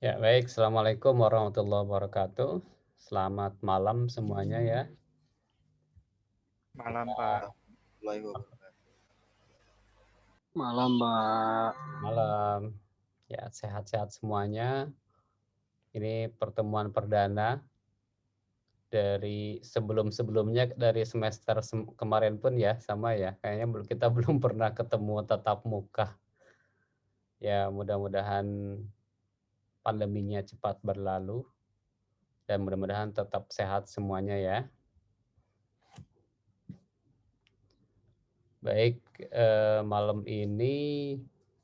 Ya, baik. Assalamualaikum warahmatullahi wabarakatuh. Selamat malam semuanya ya. Malam, Kita Pak. Warahmatullahi wabarakatuh. Malam, Mbak. malam. Ya, sehat-sehat semuanya. Ini pertemuan perdana dari sebelum-sebelumnya dari semester kemarin pun ya sama ya. Kayaknya kita belum pernah ketemu tatap muka. Ya, mudah-mudahan pandeminya cepat berlalu dan mudah-mudahan tetap sehat semuanya ya. Baik, malam ini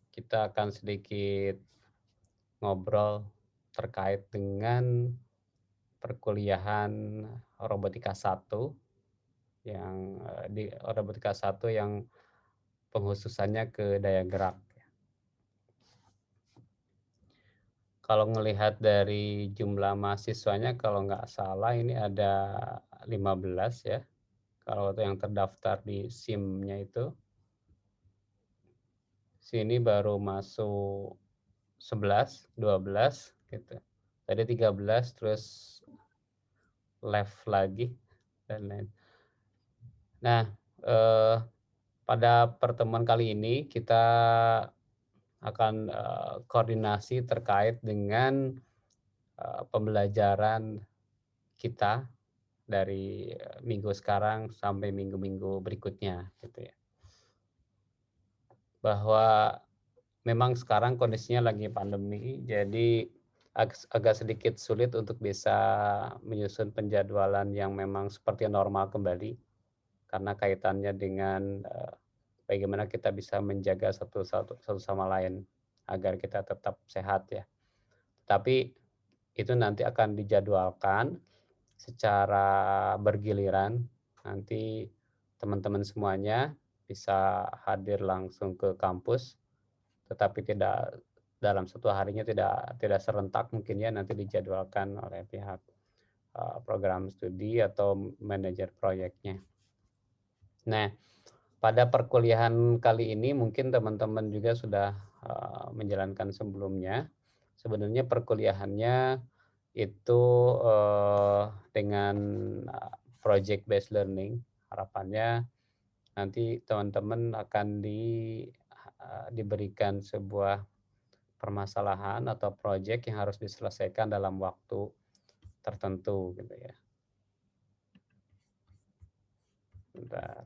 kita akan sedikit ngobrol terkait dengan perkuliahan robotika satu yang di robotika satu yang penghususannya ke daya gerak. Kalau ngelihat dari jumlah mahasiswanya kalau nggak salah ini ada 15 ya. Kalau yang terdaftar di SIM-nya itu. Sini baru masuk 11, 12 gitu. Tadi 13 terus left lagi dan lain. Nah, pada pertemuan kali ini kita akan koordinasi terkait dengan pembelajaran kita dari minggu sekarang sampai minggu-minggu berikutnya gitu ya. Bahwa memang sekarang kondisinya lagi pandemi, jadi agak sedikit sulit untuk bisa menyusun penjadwalan yang memang seperti normal kembali, karena kaitannya dengan bagaimana kita bisa menjaga satu sama lain agar kita tetap sehat ya. Tapi itu nanti akan dijadwalkan secara bergiliran. Nanti teman-teman semuanya bisa hadir langsung ke kampus, tetapi tidak dalam satu harinya tidak serentak mungkin ya, nanti dijadwalkan oleh pihak program studi atau manajer proyeknya. Nah, pada perkuliahan kali ini mungkin teman-teman juga sudah menjalankan sebelumnya. Sebenarnya perkuliahannya itu dengan project based learning. Harapannya nanti teman-teman akan diberikan sebuah permasalahan atau proyek yang harus diselesaikan dalam waktu tertentu gitu ya. Bentar.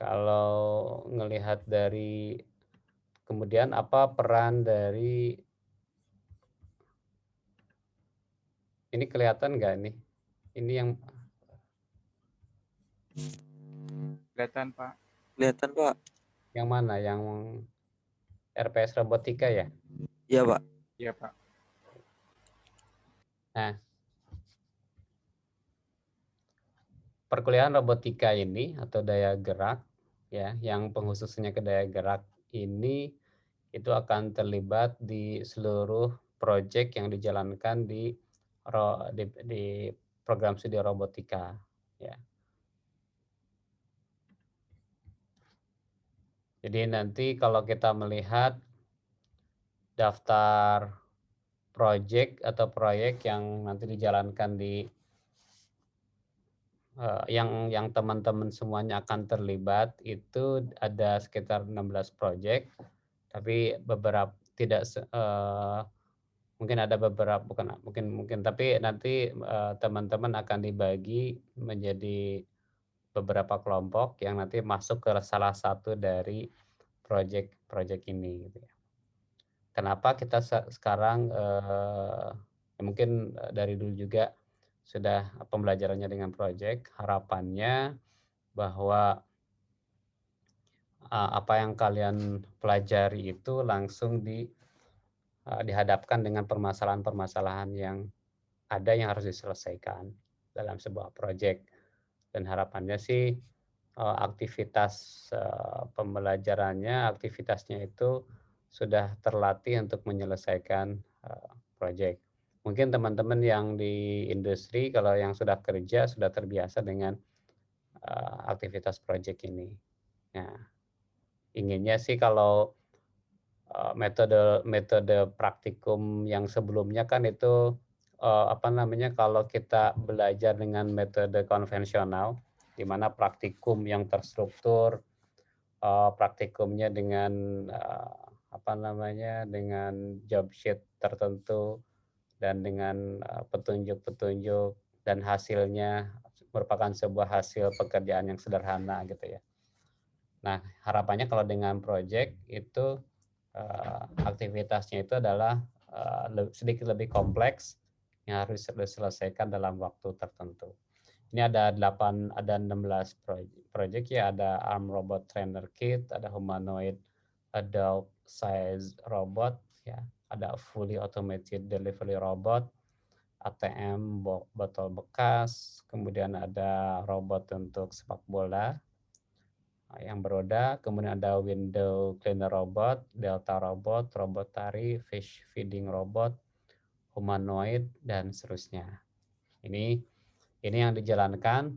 Kalau ngelihat dari kemudian apa peran dari ini kelihatan nggak nih? Ini yang Kelihatan, Pak. Kelihatan, Pak. yang mana? Yang RPS robotika ya? Iya, Pak. Iya, Pak. Nah, perkuliahan robotika ini atau daya gerak ya, yang penghususnya ke daya gerak ini itu akan terlibat di seluruh proyek yang dijalankan di program studi robotika ya. Jadi nanti kalau kita melihat daftar proyek atau proyek yang nanti dijalankan di yang teman-teman semuanya akan terlibat itu ada sekitar 16 proyek, tapi beberapa tidak mungkin ada beberapa bukan mungkin tapi nanti teman-teman akan dibagi menjadi beberapa kelompok yang nanti masuk ke salah satu dari proyek ini gitu ya. Kenapa kita sekarang mungkin dari dulu juga sudah pembelajarannya dengan proyek, harapannya bahwa apa yang kalian pelajari itu langsung dihadapkan dengan permasalahan-permasalahan yang ada yang harus diselesaikan dalam sebuah proyek. Dan harapannya sih aktivitas pembelajarannya, aktivitasnya itu sudah terlatih untuk menyelesaikan proyek. Mungkin teman-teman yang di industri kalau yang sudah kerja sudah terbiasa dengan aktivitas proyek ini. Nah, inginnya sih kalau metode praktikum yang sebelumnya kan itu kalau kita belajar dengan metode konvensional, di mana praktikum yang terstruktur, praktikumnya dengan dengan job sheet tertentu dan dengan petunjuk-petunjuk dan hasilnya merupakan sebuah hasil pekerjaan yang sederhana gitu ya. Nah, harapannya kalau dengan project itu aktivitasnya itu adalah sedikit lebih kompleks yang harus diselesaikan dalam waktu tertentu. Ini ada 16 project ya, ada arm robot trainer kit, ada humanoid adult size robot ya, ada fully automated delivery robot, ATM botol bekas, kemudian ada robot untuk sepak bola yang beroda, kemudian ada window cleaner robot, delta robot, robot tari, fish feeding robot, humanoid dan seterusnya. Ini yang dijalankan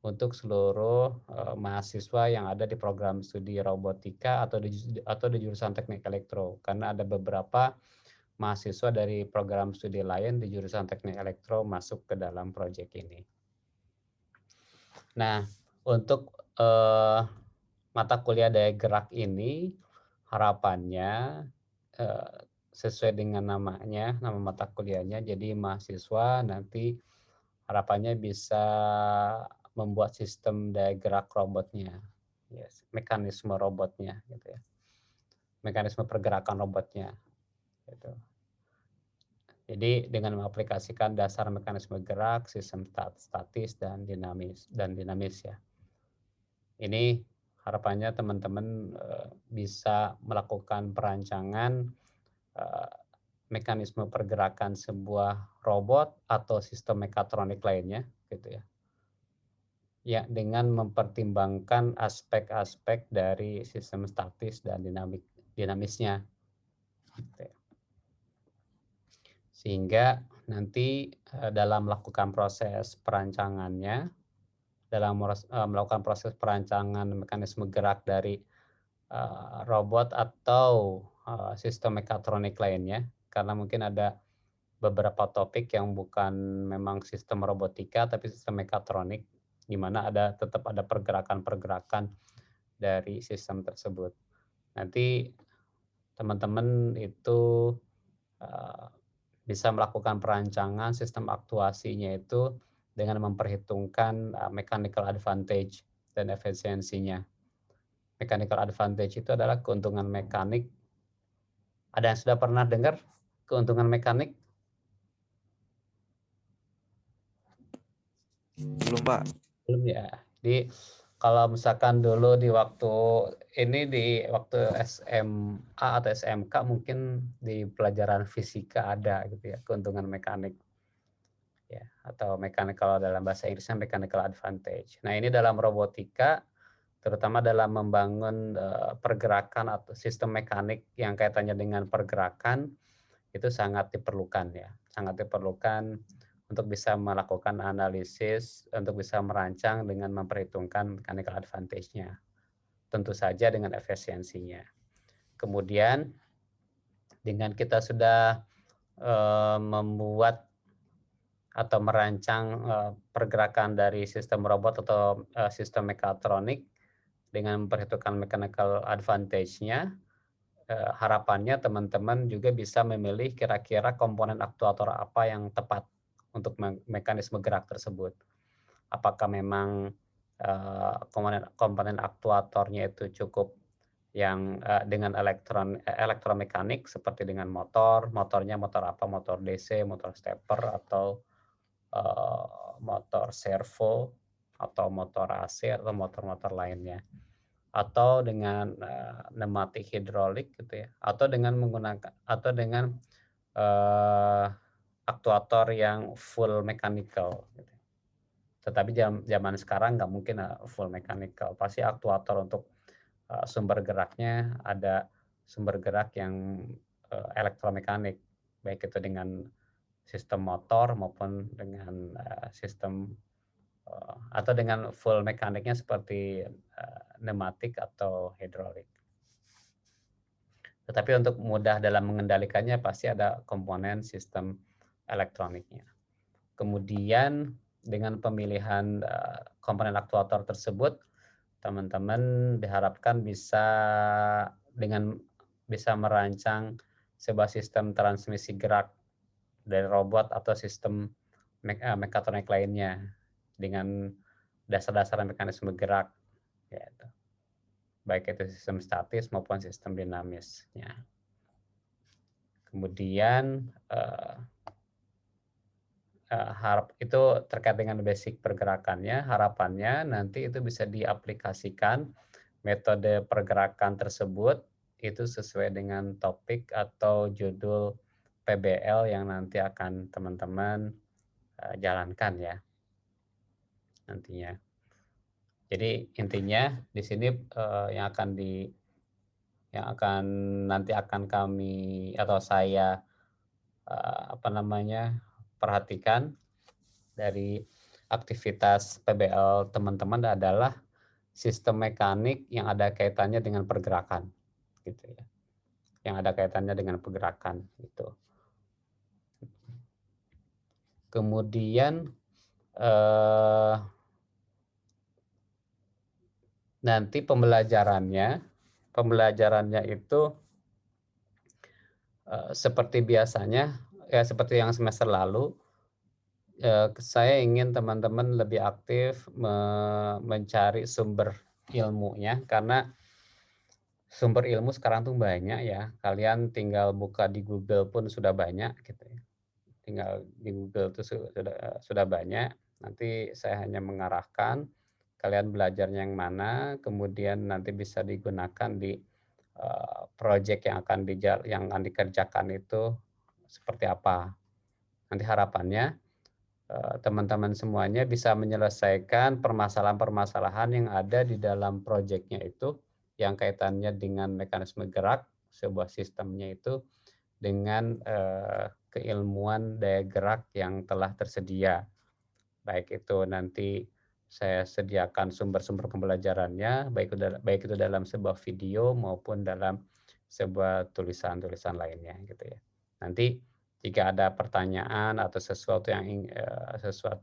untuk seluruh mahasiswa yang ada di program studi robotika atau di jurusan teknik elektro, karena ada beberapa mahasiswa dari program studi lain di jurusan teknik elektro masuk ke dalam proyek ini. Nah, untuk mata kuliah daya gerak ini harapannya sesuai dengan namanya, nama mata kuliahnya, jadi mahasiswa nanti harapannya bisa membuat sistem daya gerak robotnya, yes, mekanisme robotnya, gitu ya, mekanisme pergerakan robotnya, gitu. Jadi dengan mengaplikasikan dasar mekanisme gerak, sistem statis dan dinamis ya. Ini harapannya teman-teman bisa melakukan perancangan mekanisme pergerakan sebuah robot atau sistem mekatronik lainnya, gitu ya. Ya, dengan mempertimbangkan aspek-aspek dari sistem statis dan dinamisnya. Gitu ya. Sehingga nanti dalam melakukan proses perancangannya, dalam melakukan proses perancangan mekanisme gerak dari robot atau sistem mekatronik lainnya, karena mungkin ada beberapa topik yang bukan memang sistem robotika tapi sistem mekatronik, di mana tetap ada pergerakan-pergerakan dari sistem tersebut. Nanti teman-teman itu bisa melakukan perancangan sistem aktuasinya itu dengan memperhitungkan mechanical advantage dan efisiensinya. Mechanical advantage itu adalah keuntungan mekanik. Ada yang sudah pernah dengar keuntungan mekanik? Belum, Pak. Belum ya. Jadi kalau misalkan dulu di waktu SMA atau SMK mungkin di pelajaran fisika ada gitu ya, keuntungan mekanik. Ya, atau mechanical, dalam bahasa Inggrisnya mechanical advantage. Nah, ini dalam robotika terutama dalam membangun pergerakan atau sistem mekanik yang kaitannya dengan pergerakan itu sangat diperlukan ya, sangat diperlukan untuk bisa melakukan analisis, untuk bisa merancang dengan memperhitungkan mechanical advantage-nya. Tentu saja dengan efisiensinya. Kemudian dengan kita sudah membuat atau merancang pergerakan dari sistem robot atau sistem mekatronik dengan memperhitungkan mechanical advantage-nya, harapannya teman-teman juga bisa memilih kira-kira komponen aktuator apa yang tepat untuk mekanisme gerak tersebut. Apakah memang komponen aktuatornya itu cukup yang dengan elektromekanik seperti dengan motornya motor apa, motor DC, motor stepper, atau motor servo, atau motor AC, atau motor-motor lainnya, atau dengan pneumatik hidrolik gitu ya, atau dengan aktuator yang full mechanical gitu. Tetapi zaman sekarang nggak mungkin full mechanical, pasti aktuator untuk sumber geraknya ada sumber gerak yang elektromekanik, baik itu dengan sistem motor maupun dengan sistem atau dengan full mekaniknya seperti pneumatik atau hidrolik. Tetapi untuk mudah dalam mengendalikannya pasti ada komponen sistem elektroniknya. Kemudian dengan pemilihan komponen aktuator tersebut, teman-teman diharapkan bisa merancang sebuah sistem transmisi gerak dari robot atau sistem mekatronik lainnya dengan dasar-dasar mekanisme gerak, yaitu baik itu sistem statis maupun sistem dinamisnya. Kemudian harap itu terkait dengan basic pergerakannya, harapannya nanti itu bisa diaplikasikan metode pergerakan tersebut itu sesuai dengan topik atau judul PBL yang nanti akan teman-teman jalankan ya nantinya. Jadi intinya di sini yang nanti akan kami atau saya perhatikan dari aktivitas PBL teman-teman adalah sistem mekanik yang ada kaitannya dengan pergerakan, gitu ya. Yang ada kaitannya dengan pergerakan, gitu. Kemudian nanti pembelajarannya itu seperti biasanya, ya seperti yang semester lalu, saya ingin teman-teman lebih aktif mencari sumber ilmunya, karena sumber ilmu sekarang tuh banyak ya. Kalian tinggal buka di Google pun sudah banyak gitu ya. Tinggal di Google itu sudah banyak. Nanti saya hanya mengarahkan kalian belajarnya yang mana, kemudian nanti bisa digunakan di proyek yang akan dikerjakan itu seperti apa. Nanti harapannya teman-teman semuanya bisa menyelesaikan permasalahan-permasalahan yang ada di dalam proyeknya itu yang kaitannya dengan mekanisme gerak sebuah sistemnya itu dengan keilmuan daya gerak yang telah tersedia. Baik itu nanti saya sediakan sumber-sumber pembelajarannya, baik itu dalam sebuah video maupun dalam sebuah tulisan-tulisan lainnya gitu ya. Nanti jika ada pertanyaan atau sesuatu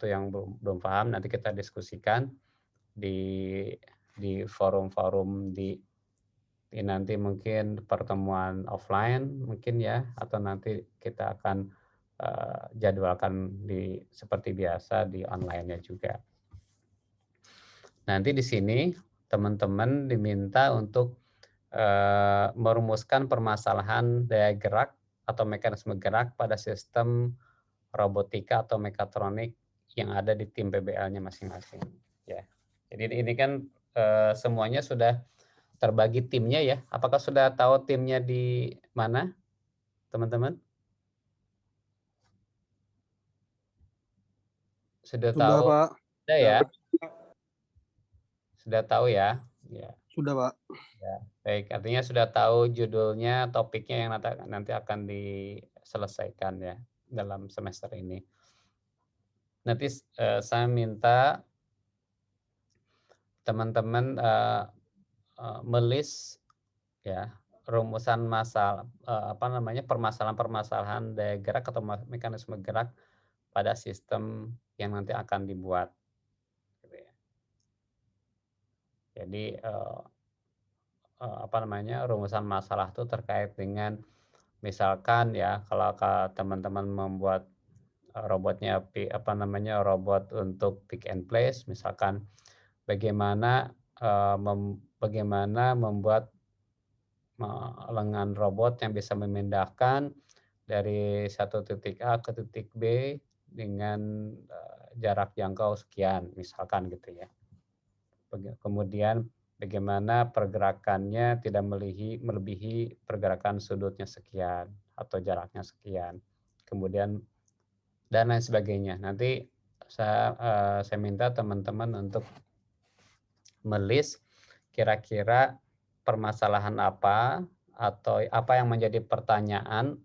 yang belum paham, nanti kita diskusikan di forum-forum nanti mungkin pertemuan offline mungkin ya, atau nanti kita akan jadwalkan seperti biasa di online-nya juga. Nanti di sini teman-teman diminta untuk merumuskan permasalahan daya gerak atau mekanisme gerak pada sistem robotika atau mekatronik yang ada di tim PBL-nya masing-masing. Ya, jadi ini kan semuanya sudah terbagi timnya ya. Apakah sudah tahu timnya di mana, teman-teman? Sudah Sudah, tahu? Pak. Sudah ya? Sudah tahu ya? Ya. Sudah, Pak. Ya, baik. Artinya sudah tahu judulnya, topiknya yang nanti akan diselesaikan ya dalam semester ini. Nanti saya minta teman-teman melis ya rumusan permasalahan-permasalahan daya gerak atau mekanisme gerak pada sistem yang nanti akan dibuat. Gitu ya. Jadi rumusan masalah itu terkait dengan misalkan ya kalau teman-teman membuat robotnya robot untuk pick and place, misalkan bagaimana membuat lengan robot yang bisa memindahkan dari satu titik A ke titik B dengan jarak jangkau sekian, misalkan gitu ya. Kemudian bagaimana pergerakannya tidak melebihi pergerakan sudutnya sekian atau jaraknya sekian. Kemudian dan lain sebagainya. Nanti saya minta teman-teman untuk melis kira-kira permasalahan apa atau apa yang menjadi pertanyaan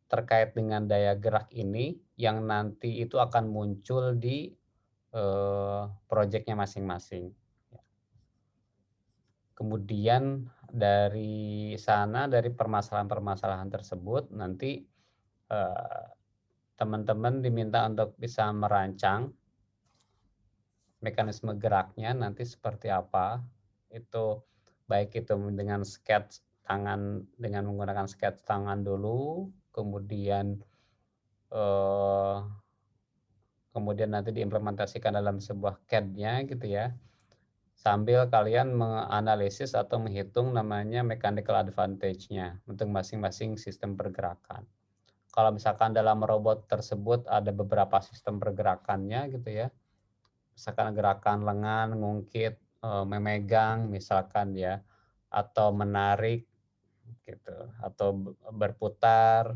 terkait dengan daya gerak ini yang nanti itu akan muncul di proyeknya masing-masing. Kemudian dari sana, dari permasalahan-permasalahan tersebut nanti teman-teman diminta untuk bisa merancang mekanisme geraknya nanti seperti apa. Itu baik itu dengan sketch tangan, dengan menggunakan sketch tangan dulu, kemudian kemudian nanti diimplementasikan dalam sebuah CAD-nya gitu ya. Sambil kalian menganalisis atau menghitung namanya mechanical advantage-nya untuk masing-masing sistem pergerakan. Kalau misalkan dalam robot tersebut ada beberapa sistem pergerakannya gitu ya. Misalkan gerakan lengan, ngungkit, memegang misalkan ya, atau menarik gitu, atau berputar,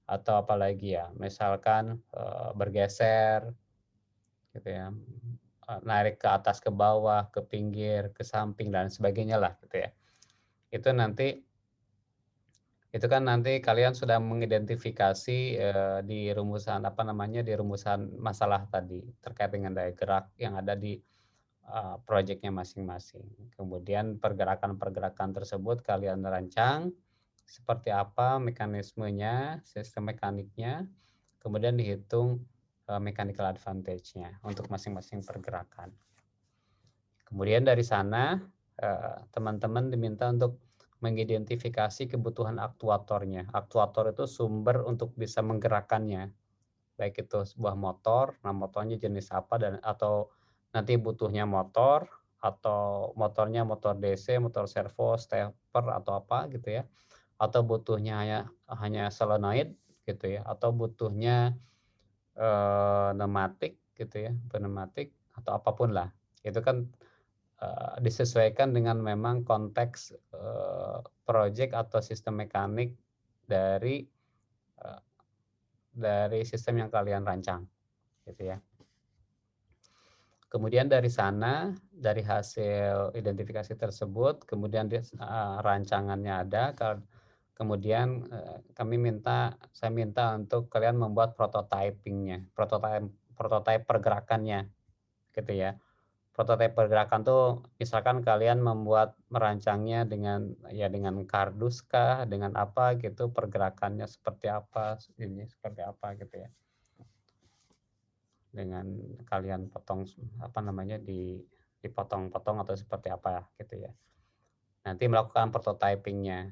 atau apalagi ya, misalkan bergeser gitu ya, narik ke atas ke bawah, ke pinggir, ke samping dan sebagainya lah gitu ya. Itu kan nanti kalian sudah mengidentifikasi di rumusan apa namanya, di rumusan masalah tadi terkait dengan daya gerak yang ada di proyeknya masing-masing. Kemudian pergerakan-pergerakan tersebut kalian rancang seperti apa mekanismenya, sistem mekaniknya, kemudian dihitung mechanical advantage-nya untuk masing-masing pergerakan. Kemudian dari sana teman-teman diminta untuk mengidentifikasi kebutuhan aktuatornya. Aktuator itu sumber untuk bisa menggerakkannya, baik itu sebuah motor, nah motornya jenis apa dan atau nanti butuhnya motor atau motornya motor DC, motor servo, stepper atau apa gitu ya, atau butuhnya hanya solenoid gitu ya, atau butuhnya pneumatik gitu ya, pneumatik atau apapun lah. Itu kan disesuaikan dengan memang konteks project atau sistem mekanik dari sistem yang kalian rancang gitu ya. Kemudian dari sana, dari hasil identifikasi tersebut, kemudian rancangannya ada, kemudian saya minta untuk kalian membuat prototypingnya, prototype pergerakannya gitu ya. Prototipe pergerakan tuh misalkan kalian merancangnya dengan kardus kah, dengan apa gitu, pergerakannya seperti apa, ini seperti apa gitu ya. Dengan kalian potong apa namanya dipotong-potong atau seperti apa gitu ya. Nanti melakukan prototypingnya,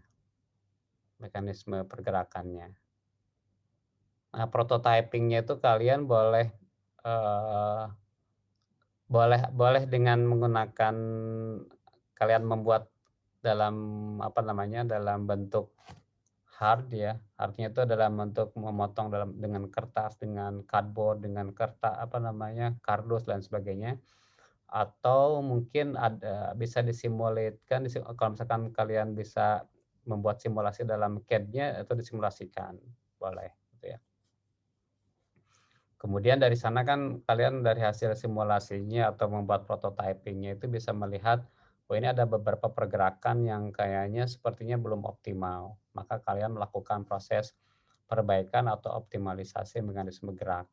mekanisme pergerakannya. Nah, prototypingnya itu kalian boleh boleh dengan menggunakan kalian membuat dalam apa namanya, dalam bentuk hard ya. Artinya itu dalam bentuk memotong dengan kertas, dengan cardboard, dengan kertas apa namanya, kardus dan sebagainya. Atau mungkin bisa disimulasikan kalau misalkan kalian bisa membuat simulasi dalam CAD-nya atau disimulasikan, boleh gitu ya. Kemudian dari sana kan kalian dari hasil simulasinya atau membuat prototypingnya itu bisa melihat, oh ini ada beberapa pergerakan yang kayaknya sepertinya belum optimal. Maka kalian melakukan proses perbaikan atau optimalisasi mekanisme gerak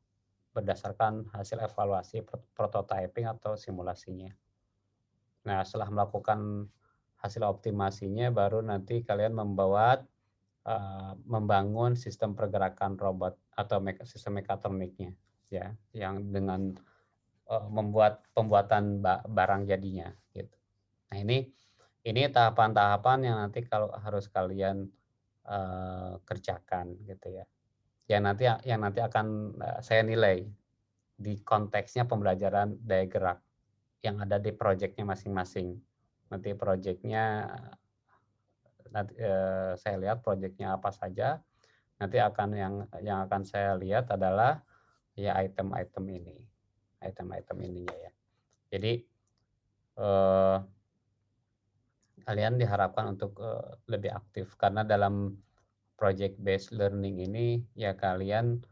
berdasarkan hasil evaluasi prototyping atau simulasinya. Nah, setelah melakukan hasil optimasinya baru nanti kalian membangun sistem pergerakan robot atau sistem mekatroniknya ya, yang dengan membuat pembuatan barang jadinya gitu. Nah, ini tahapan-tahapan yang nanti kalau harus kalian kerjakan gitu ya. Yang nanti akan saya nilai di konteksnya pembelajaran daya gerak yang ada di proyeknya masing-masing. Nanti proyeknya nanti saya lihat proyeknya apa saja. Nanti yang akan saya lihat adalah ya item-item ininya ya. Jadi kalian diharapkan untuk lebih aktif karena dalam project based learning ini ya kalian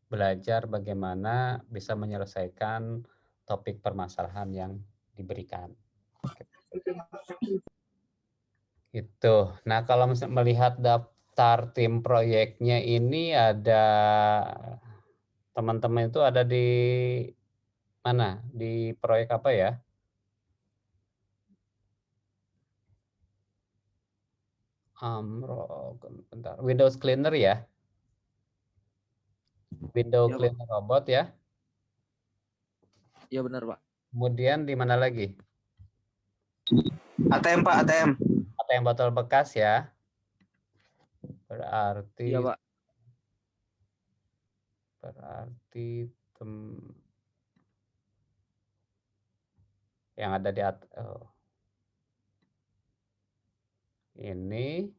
belajar bagaimana bisa menyelesaikan topik permasalahan yang diberikan. Itu. Nah, kalau melihat daftar tim proyeknya ini ada teman-teman itu ada di mana? Di proyek apa ya? bentar. Windows Cleaner ya. Window Iya, Pak. Cleaner Robot ya. Iya benar, Pak. Kemudian di mana lagi? ATM, Pak, ATM. ATM botol bekas ya. Iya, Berarti Pak. yang ada di ini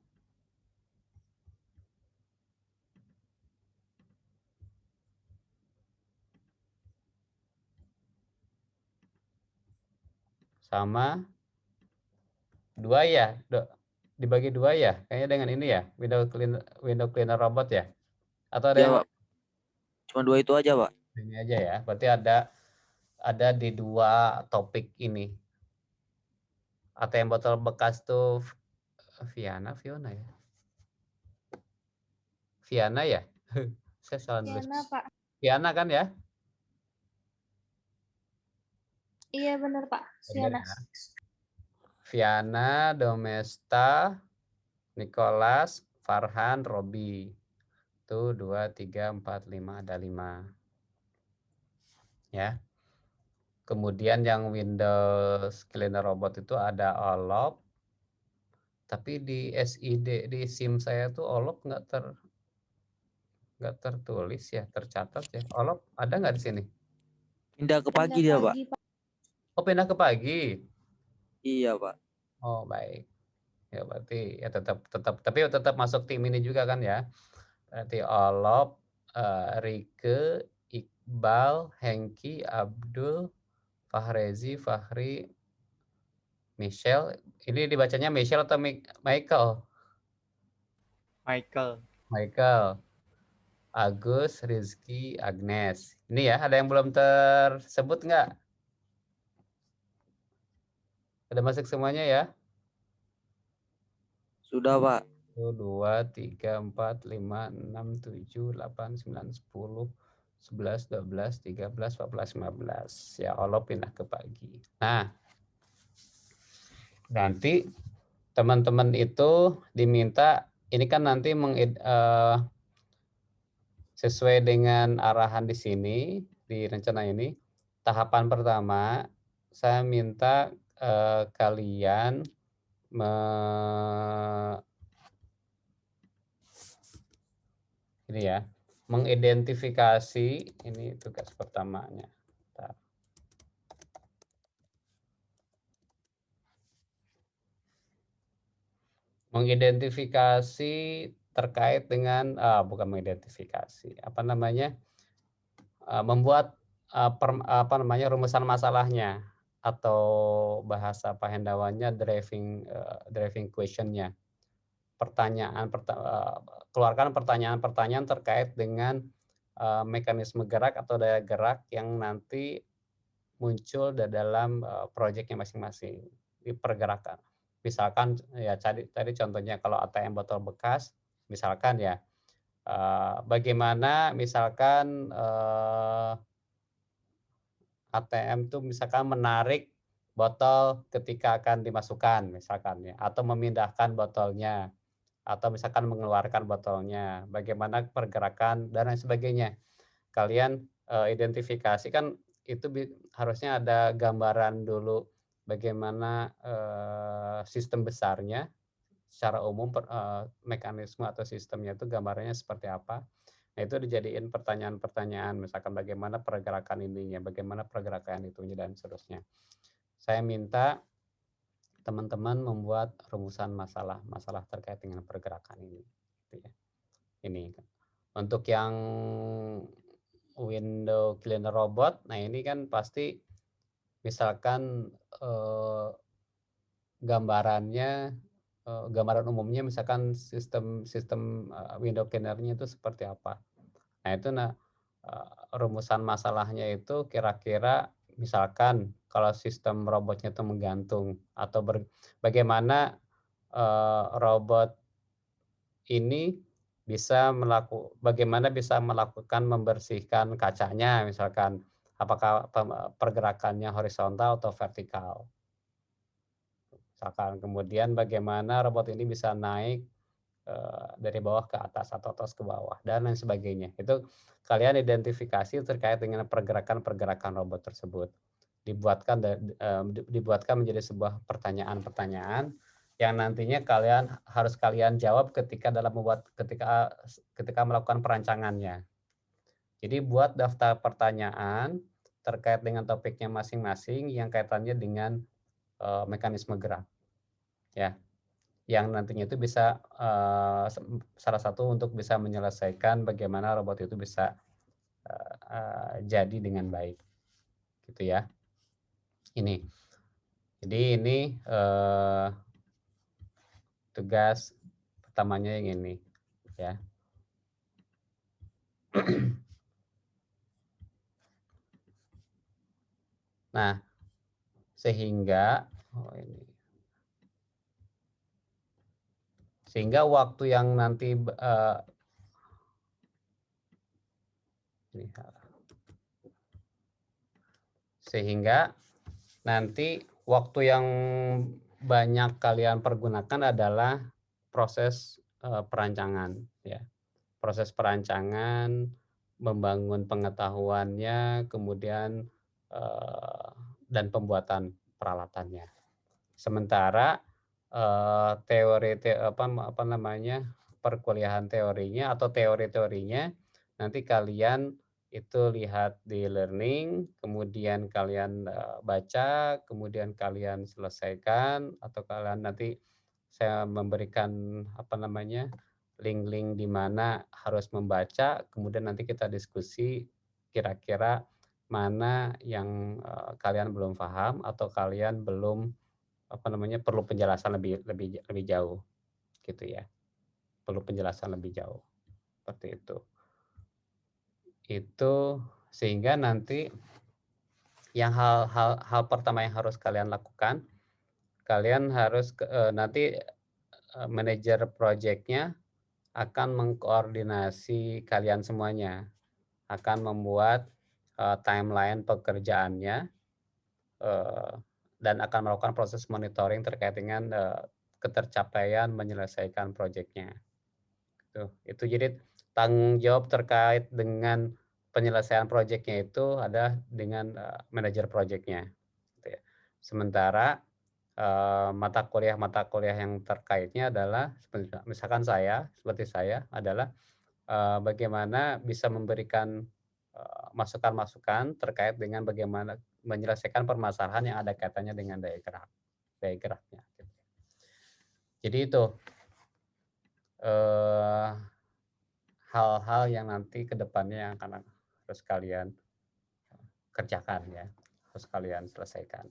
sama dua ya, dibagi dua ya, kayaknya dengan ini ya, window cleaner robot ya, atau ada Iya, yang Pak. Cuma 2 itu aja, Pak. ini aja ya, berarti ada di dua topik ini. ATM botol bekas tuh Fiona ya, Viana ya, saya salah nulis. Viana, Pak. Viana kan ya? Iya benar, Pak. Benar Viana. ya. Viana, Domesta, Nicholas, Farhan, Robi. Itu 2, 3, 4, 5, ada 5. Ya. Kemudian yang Windows Cleaner Robot itu ada Olop. Tapi di SID, di SIM saya tuh Olop nggak tertulis ya, tercatat ya. Olop ada nggak di sini? Pindah ke pagi Pindah dia, Pak. pagi, Pak. Oh, pindah ke pagi. Iya, Pak. Oh, baik. Ya berarti ya tapi tetap masuk tim ini juga kan ya. Berarti Olop, Rike, Iqbal, Hengki, Abdul, Fahrezi, Fahri, Michelle. Ini dibacanya Michelle atau Michael? Michael. Agus, Rizky, Agnes. Ini ya, ada yang belum tersebut nggak? Ada masuk semuanya ya? Sudah, Pak. 1, 2, 3, 4, 5, 6, 7, 8, 9, 10, 11, 12, 13, 14, 15. Ya Allah pindah ke pagi. Nah, nanti teman-teman itu diminta, ini kan nanti sesuai dengan arahan di sini, di rencana ini, tahapan pertama, saya minta kalian ini ya, mengidentifikasi, ini tugas pertamanya. Bentar. Mengidentifikasi terkait dengan bukan mengidentifikasi, membuat rumusan masalahnya atau bahasa Pahendawannya driving questionnya. Keluarkan pertanyaan-pertanyaan terkait dengan mekanisme gerak atau daya gerak yang nanti muncul dalam proyeknya masing-masing di pergerakan. Misalkan ya tadi contohnya kalau ATM botol bekas, misalkan ya bagaimana misalkan ATM tuh misalkan menarik botol ketika akan dimasukkan misalkan ya, atau memindahkan botolnya, atau misalkan mengeluarkan botolnya, bagaimana pergerakan dan lain sebagainya. Kalian identifikasi kan itu harusnya ada gambaran dulu bagaimana sistem besarnya secara umum, mekanisme atau sistemnya itu gambarannya seperti apa. Nah, itu dijadiin pertanyaan-pertanyaan, misalkan bagaimana pergerakan ininya, bagaimana pergerakan itunya dan seterusnya. Saya minta teman-teman membuat rumusan masalah terkait dengan pergerakan ini. Ini untuk yang window cleaner robot, nah ini kan pasti misalkan gambaran umumnya misalkan sistem window cleaner-nya itu seperti apa. Nah itu rumusan masalahnya itu kira-kira misalkan kalau sistem robotnya itu menggantung atau bagaimana robot ini bagaimana bisa melakukan membersihkan kacanya misalkan, apakah pergerakannya horizontal atau vertikal. Misalkan kemudian bagaimana robot ini bisa naik dari bawah ke atas atau atas ke bawah dan lain sebagainya. Itu kalian identifikasi terkait dengan pergerakan-pergerakan robot tersebut. Dibuatkan menjadi sebuah pertanyaan-pertanyaan yang nantinya harus kalian jawab ketika melakukan perancangannya. Jadi buat daftar pertanyaan terkait dengan topiknya masing-masing yang kaitannya dengan mekanisme gerak, ya. Yang nantinya itu bisa salah satu untuk bisa menyelesaikan bagaimana robot itu bisa jadi dengan baik, gitu ya. Jadi ini tugas pertamanya yang ini, ya. Nah, sehingga waktu yang nanti waktu yang banyak kalian pergunakan adalah proses perancangan, ya. Proses perancangan, membangun pengetahuannya, kemudian dan pembuatan peralatannya. Sementara perkuliahan teorinya atau teori-teorinya nanti kalian itu lihat di learning, kemudian kalian baca, kemudian kalian selesaikan, atau kalian nanti saya memberikan link-link di mana harus membaca, kemudian nanti kita diskusi kira-kira mana yang kalian belum paham atau kalian belum perlu penjelasan lebih jauh, gitu ya. Perlu penjelasan lebih jauh, seperti itu. Itu sehingga nanti yang hal pertama yang harus kalian lakukan, kalian harus nanti manajer proyeknya akan mengkoordinasi kalian semuanya, akan membuat timeline pekerjaannya dan akan melakukan proses monitoring terkait dengan ketercapaian menyelesaikan proyeknya. Itu jadi tanggung jawab terkait dengan penyelesaian proyeknya itu ada dengan manajer proyeknya. Gitu ya. Sementara mata kuliah yang terkaitnya adalah misalkan seperti saya adalah bagaimana bisa memberikan masukan-masukan terkait dengan bagaimana menyelesaikan permasalahan yang ada kaitannya dengan daya geraknya. Jadi itu hal-hal yang nanti ke depannya yang akan harus kalian kerjakan, ya, harus kalian selesaikan.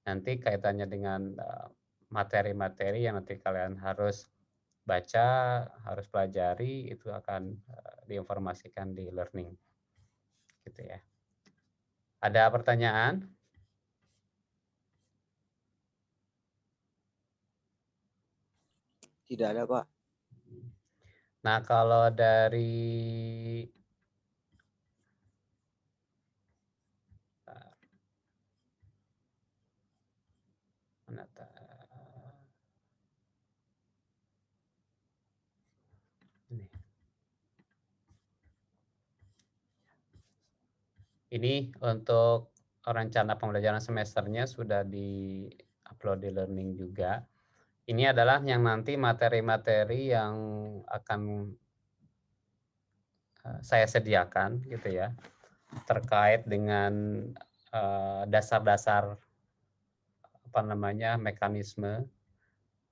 Nanti kaitannya dengan materi-materi yang nanti kalian harus baca, harus pelajari, itu akan diinformasikan di learning, gitu ya. Ada pertanyaan? Tidak ada, Pak. Nah, kalau dari ini untuk rencana pembelajaran semesternya sudah di-upload di learning juga. Ini adalah yang nanti materi-materi yang akan saya sediakan, gitu ya, terkait dengan dasar-dasar mekanisme,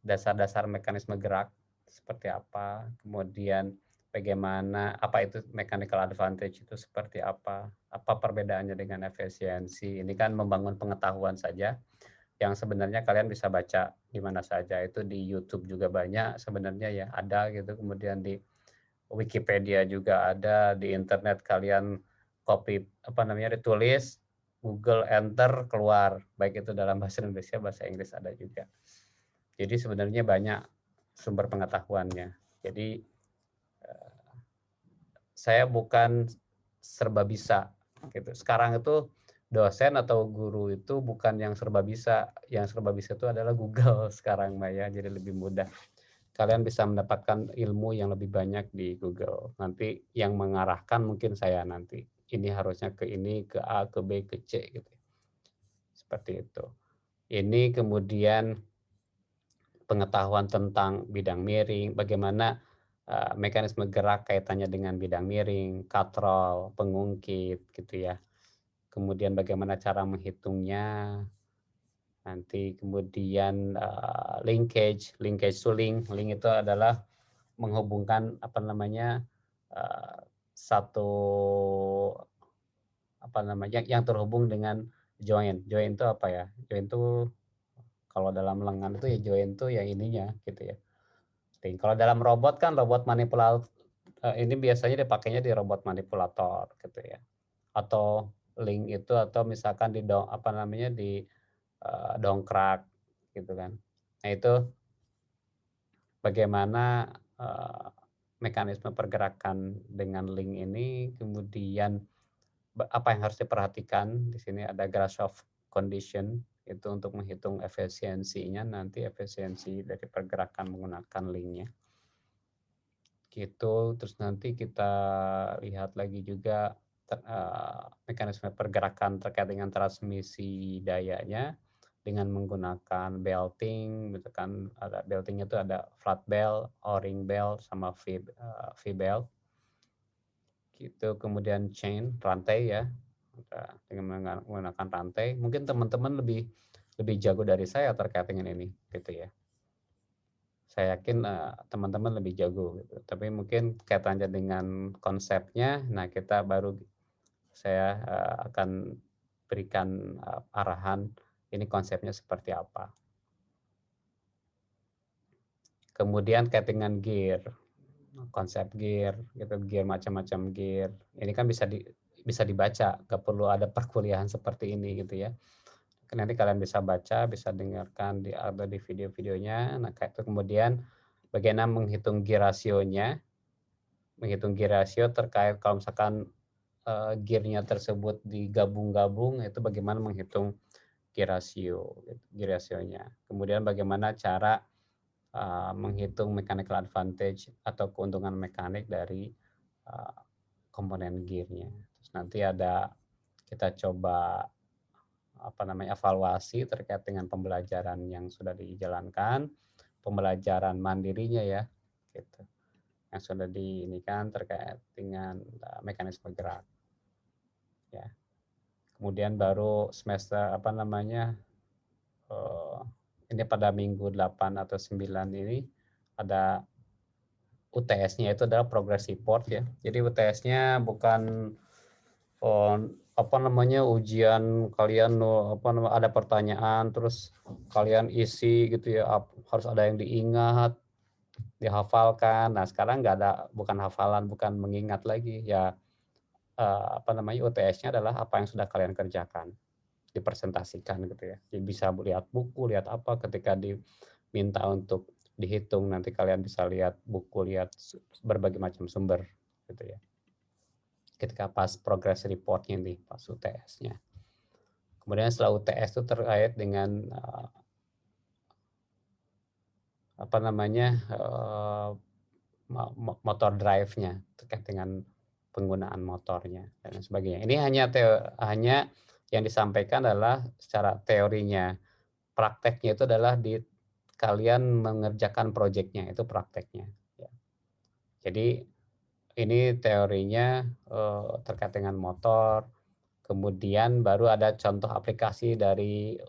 dasar-dasar mekanisme gerak seperti apa, kemudian bagaimana, apa itu mechanical advantage itu seperti apa perbedaannya dengan efisiensi. Ini kan membangun pengetahuan saja, yang sebenarnya kalian bisa baca di mana saja. Itu di YouTube juga banyak sebenarnya, ya, ada gitu. Kemudian di Wikipedia juga ada, di internet kalian copy ditulis, Google enter, keluar, baik itu dalam bahasa Indonesia, bahasa Inggris ada juga. Jadi sebenarnya banyak sumber pengetahuannya. Jadi saya bukan serba bisa gitu. Sekarang itu dosen atau guru itu bukan yang serba bisa. Yang serba bisa itu adalah Google sekarang, Mbak, ya. Jadi lebih mudah. kalian bisa mendapatkan ilmu yang lebih banyak di Google. Nanti yang mengarahkan mungkin saya nanti. Ini harusnya ke ini, ke A, ke B, ke C gitu. Seperti itu. Ini kemudian pengetahuan tentang bidang miring, bagaimana mekanisme gerak kaitannya dengan bidang miring, katrol, pengungkit gitu ya. Kemudian bagaimana cara menghitungnya, nanti kemudian linkage to link itu adalah menghubungkan apa namanya satu apa namanya yang terhubung dengan join itu apa ya, join itu kalau dalam lengan itu ya join itu yang ininya gitu ya. Kalau dalam robot kan robot manipulator ini biasanya dipakainya di robot manipulator gitu ya, atau link itu atau misalkan di apa namanya di dongkrak gitu kan. Nah itu bagaimana mekanisme pergerakan dengan link ini, kemudian apa yang harus diperhatikan. Di sini ada Grashof condition itu untuk menghitung efisiensinya, nanti efisiensi dari pergerakan menggunakan linknya gitu. Terus nanti kita lihat lagi juga mekanisme pergerakan terkait dengan transmisi dayanya dengan menggunakan belting, misalkan ada belting itu ada flat belt, o-ring belt, sama V-belt gitu. Kemudian chain, rantai ya, dengan menggunakan rantai. Mungkin teman-teman lebih jago dari saya terkait dengan ini gitu ya. Saya yakin teman-teman lebih jago gitu. Tapi mungkin kaitannya dengan konsepnya, nah kita baru saya akan berikan arahan ini konsepnya seperti apa. Kemudian kait dengan gear, konsep gear, gitu, gear macam-macam gear. Ini kan bisa dibaca, nggak perlu ada perkuliahan seperti ini gitu ya. Nanti kalian bisa baca, bisa dengarkan ada di video-videonya. Nah, kemudian bagaimana menghitung gear rasionya, menghitung gear rasio terkait kalau misalkan gearnya tersebut digabung-gabung, itu bagaimana menghitung gear rasio, gear rasionya. Kemudian bagaimana cara menghitung mechanical advantage atau keuntungan mekanik dari komponen gearnya. Terus nanti ada kita coba apa namanya evaluasi terkait dengan pembelajaran yang sudah dijalankan, pembelajaran mandirinya ya, gitu, yang sudah diinikan terkait dengan mekanisme gerak, ya. Kemudian baru semester apa namanya ini pada minggu 8 atau 9 ini ada UTS-nya, itu adalah progress report ya. Jadi UTS-nya bukan apa namanya ujian kalian apa namanya ada pertanyaan terus kalian isi gitu ya, harus ada yang diingat, dihafalkan. Nah, sekarang nggak ada, bukan hafalan, bukan mengingat lagi ya. Apa namanya UTS-nya adalah apa yang sudah kalian kerjakan, dipresentasikan gitu ya. Jadi bisa lihat buku, lihat apa ketika diminta untuk dihitung, nanti kalian bisa lihat buku, lihat berbagai macam sumber gitu ya. Ketika pas progress report-nya nih, pas UTS-nya. Kemudian setelah UTS itu terkait dengan apa namanya motor drive-nya, terkait dengan penggunaan motornya dan sebagainya. Ini hanya yang disampaikan adalah secara teorinya. Prakteknya itu adalah di kalian mengerjakan proyeknya, itu prakteknya. Ya. Jadi ini teorinya terkait dengan motor. Kemudian baru ada contoh aplikasi dari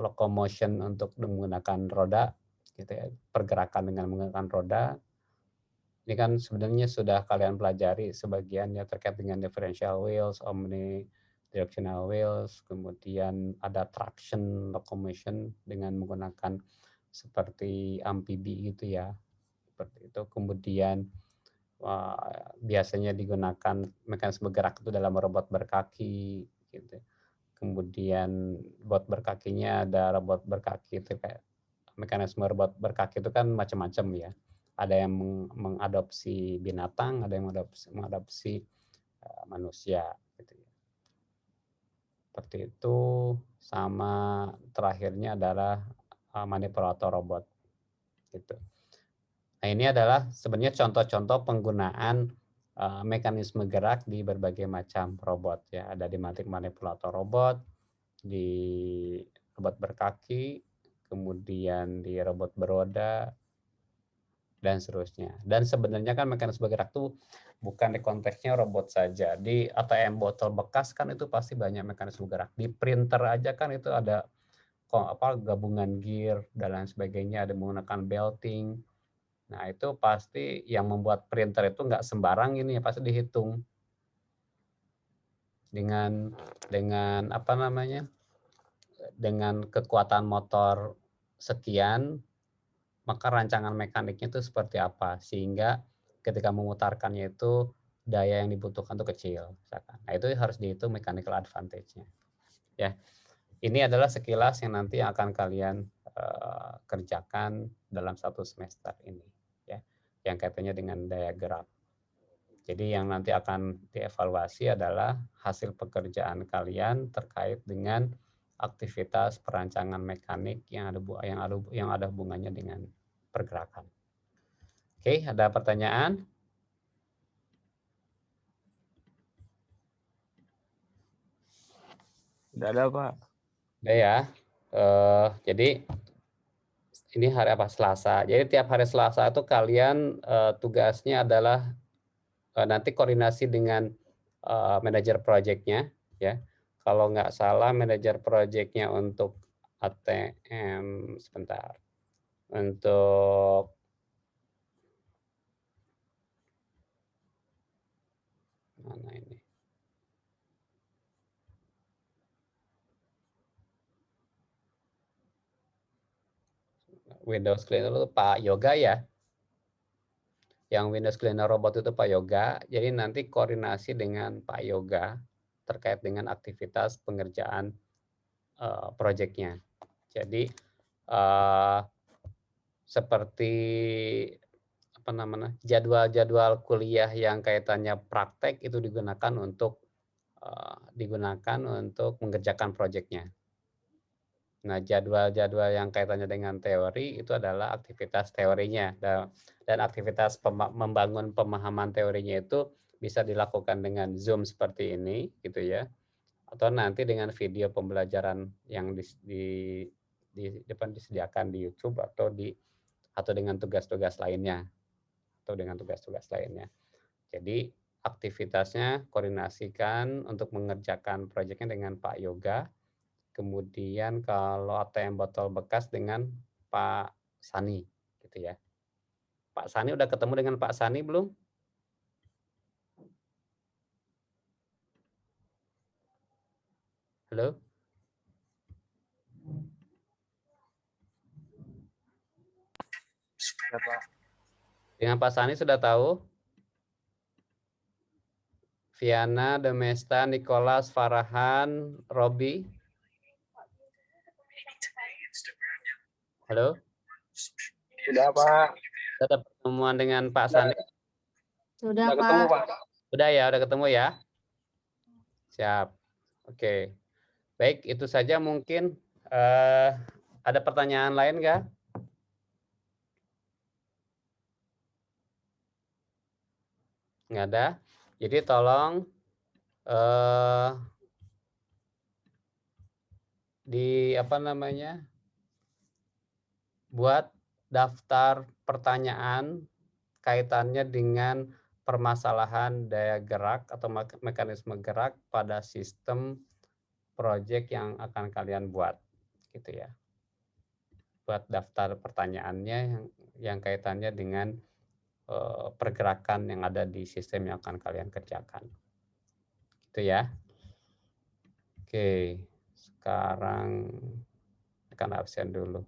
locomotion untuk menggunakan roda, gitu ya, pergerakan dengan menggunakan roda. Ini kan sebenarnya sudah kalian pelajari sebagian ya, terkait dengan differential wheels, omnidirectional wheels, kemudian ada traction locomotion dengan menggunakan seperti amfibi gitu ya, seperti itu. Kemudian biasanya digunakan mekanisme gerak itu dalam robot berkaki gitu. Kemudian robot berkakinya ada robot berkaki itu kayak mekanisme robot berkaki itu kan macam-macam ya. Ada yang mengadopsi binatang, ada yang mengadopsi manusia gitu ya. Seperti itu. Sama terakhirnya adalah manipulator robot. Gitu. Nah, ini adalah sebenarnya contoh-contoh penggunaan mekanisme gerak di berbagai macam robot ya. Ada di manipulator robot, di robot berkaki, kemudian di robot beroda, dan seterusnya. Dan sebenarnya kan mekanisme gerak tuh bukan di konteksnya robot saja. Di ATM botol bekas kan itu pasti banyak mekanisme gerak. Di printer aja kan itu ada gabungan gear dan lain sebagainya, ada menggunakan belting. Nah, itu pasti yang membuat printer itu nggak sembarang ini, pasti dihitung dengan apa namanya, dengan kekuatan motor sekian, maka rancangan mekaniknya itu seperti apa, sehingga ketika memutarkannya itu daya yang dibutuhkan itu kecil, misalkan. Nah, itu harus dihitung mechanical advantage-nya. Ya, ini adalah sekilas yang nanti akan kalian kerjakan dalam satu semester ini, ya, yang kaitannya dengan daya gerak. Jadi yang nanti akan dievaluasi adalah hasil pekerjaan kalian terkait dengan aktivitas perancangan mekanik yang ada hubungannya dengan pergerakan. Oke, ada pertanyaan? Tidak ada, Pak. Udah ya. Jadi ini hari apa? Selasa. Jadi tiap hari Selasa itu kalian tugasnya adalah nanti koordinasi dengan manajer proyeknya, ya. Kalau nggak salah manajer proyeknya untuk ATM, sebentar. Untuk mana ini? Windows Cleaner itu Pak Yoga ya. Yang Windows Cleaner robot itu Pak Yoga. Jadi nanti koordinasi dengan Pak Yoga terkait dengan aktivitas pengerjaan proyeknya. Jadi seperti apa namanya, jadwal-jadwal kuliah yang kaitannya praktek itu digunakan untuk mengerjakan proyeknya. Nah, jadwal-jadwal yang kaitannya dengan teori itu adalah aktivitas teorinya, dan aktivitas membangun pemahaman teorinya itu bisa dilakukan dengan Zoom seperti ini, gitu ya, atau nanti dengan video pembelajaran yang disediakan di YouTube atau dengan tugas-tugas lainnya, Jadi aktivitasnya koordinasikan untuk mengerjakan proyeknya dengan Pak Yoga. Kemudian kalau ATM botol bekas dengan Pak Sani, gitu ya. Pak Sani udah ketemu dengan Pak Sani belum? Halo? Ya, Pak. Dengan Pak Sani sudah tahu? Viana, Demesta, Nicholas, Farahan, Robi. Halo? Sudah, Pak. Sudah ada pertemuan dengan Pak Sani? Sudah, Sudah ketemu, Pak. Pak. Udah ketemu ya? Siap. Oke. Baik, itu saja mungkin. Ada pertanyaan lain nggak? Nggak ada. Jadi tolong buat daftar pertanyaan kaitannya dengan permasalahan daya gerak atau mekanisme gerak pada sistem proyek yang akan kalian buat, gitu ya. Buat daftar pertanyaannya yang kaitannya dengan pergerakan yang ada di sistem yang akan kalian kerjakan, gitu ya. Oke, sekarang akan absen dulu.